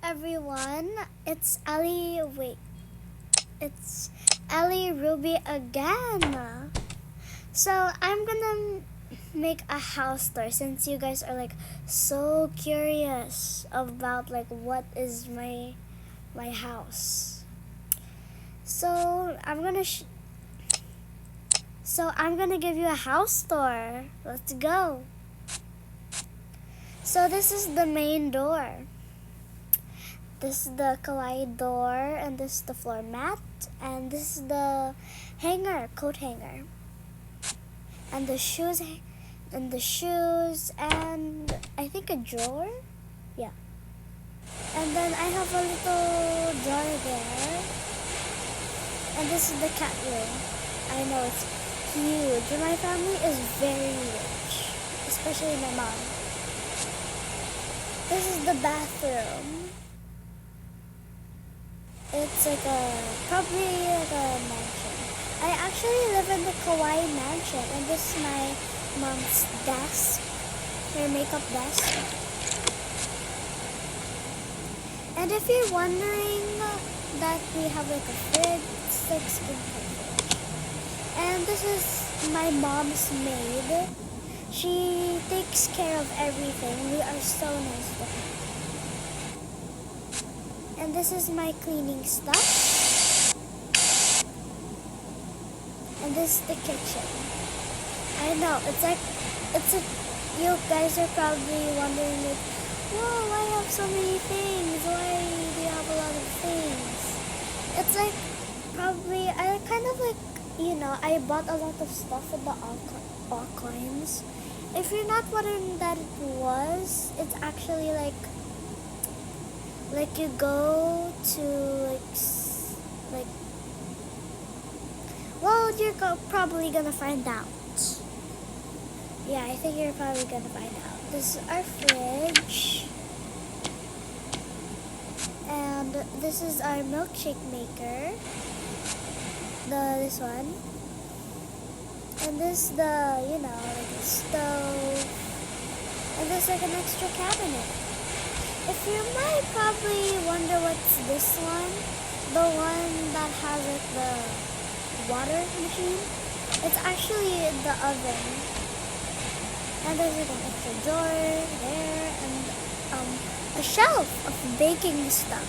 everyone, it's Ellie. Wait, it's Ellie Ruby again. So I'm gonna make a house tour since you guys are like so curious about like what is my house. So I'm gonna give you a house tour. Let's go. So this is the main door. This is the kawaii door, and this is the floor mat, and this is the coat hanger, and the shoes, and I think a drawer, yeah. And then I have a little drawer there, and this is the cat room. I know it's huge. My family is very rich, especially my mom. This is the bathroom. It's probably like a mansion. I actually live in the kawaii mansion, and this is my mom's desk, her makeup desk. And if you're wondering that we have like a fridge, it's like skin fridge. And this is my mom's maid. She takes care of everything. We are so nice to her. And this is my cleaning stuff. And this is the kitchen. I know, you guys are probably wondering like, whoa, why have so many things? Why do you have a lot of things? It's like, probably, I kind of like, I bought a lot of stuff in the Alcoins. If you're not wondering that it was, it's actually like you go to well, you're probably gonna find out. Yeah, I think you're probably gonna find out. This is our fridge, and this is our milkshake maker. This one, and this the like a stove, and this like an extra cabinet. If you might probably wonder what's this one, the one that has like the water machine, it's actually the oven. And there's like an extra drawer there, and a shelf of baking stuff.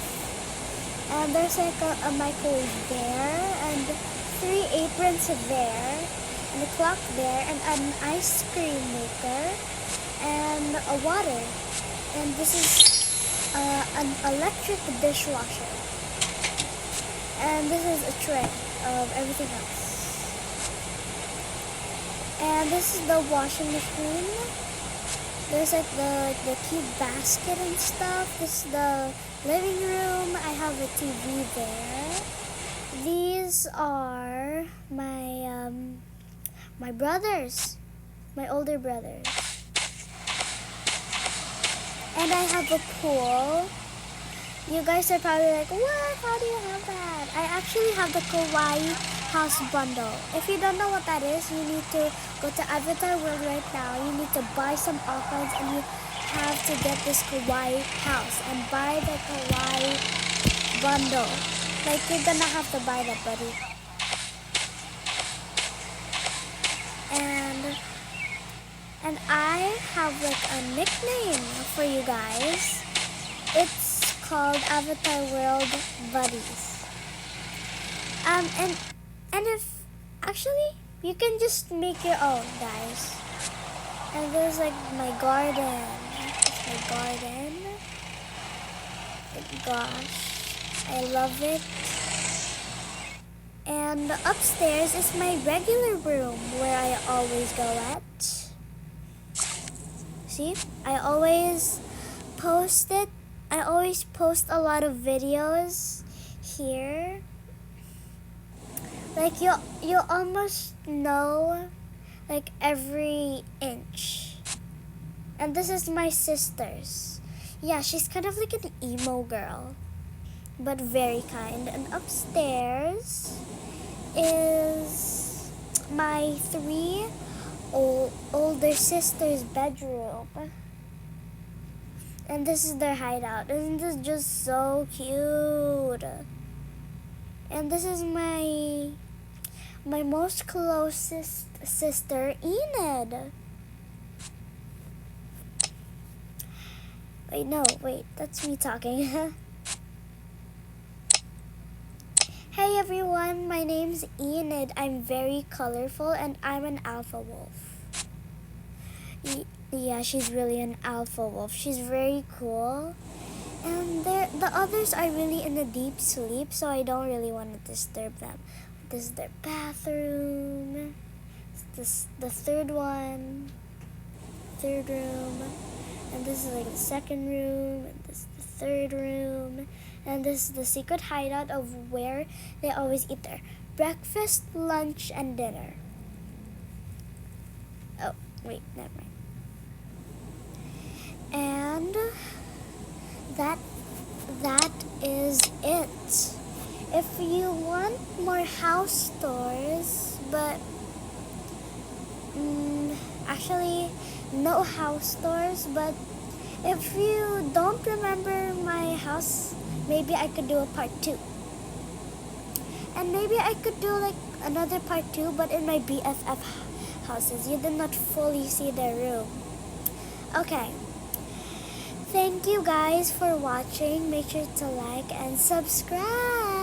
And there's like a microwave there, and 3 aprons there, and a clock there, and an ice cream maker, and a water. And this is an electric dishwasher, and this is a tray of everything else, and this is the washing machine. There's like the cute basket and stuff. This is the living room. I have a TV there. These are my brothers, my older brothers. And I have a pool. You guys are probably like, what? How do you have that? I actually have the Kawaii House Bundle. If you don't know what that is, you need to go to Avatar World right now. You need to buy some icons, and you have to get this Kawaii house and buy the Kawaii Bundle. Like, you're gonna have to buy that, buddy. And I have like a nickname for you guys. It's called Avatar World Buddies. And if actually you can just make your own, guys. And there's like my garden. It's my garden. Gosh, I love it. And upstairs is my regular room where I always go at. See, I always post it. I always post a lot of videos here. Like you'll almost know like every inch. And this is my sister's. Yeah, she's kind of like an emo girl, but very kind. And upstairs is my 3 older sister's bedroom. And this is their hideout. Isn't this just so cute? And this is my most closest sister, Enid. Wait, that's me talking. Hey everyone, my name's Enid. I'm very colorful and I'm an alpha wolf. Yeah, she's really an alpha wolf. She's very cool. And the others are really in a deep sleep, so I don't really want to disturb them. This is their bathroom. The third room. And this is like the second room. And this is the third room. And this is the secret hideout of where they always eat their breakfast, lunch, and dinner. Oh, wait, never mind. And that is it. If you want more house tours, but actually no house tours, but if you don't remember my house, maybe I could do a part 2. And maybe I could do like another part 2, but in my BFF houses. You did not fully see their room. Okay. Thank you guys for watching. Make sure to like and subscribe.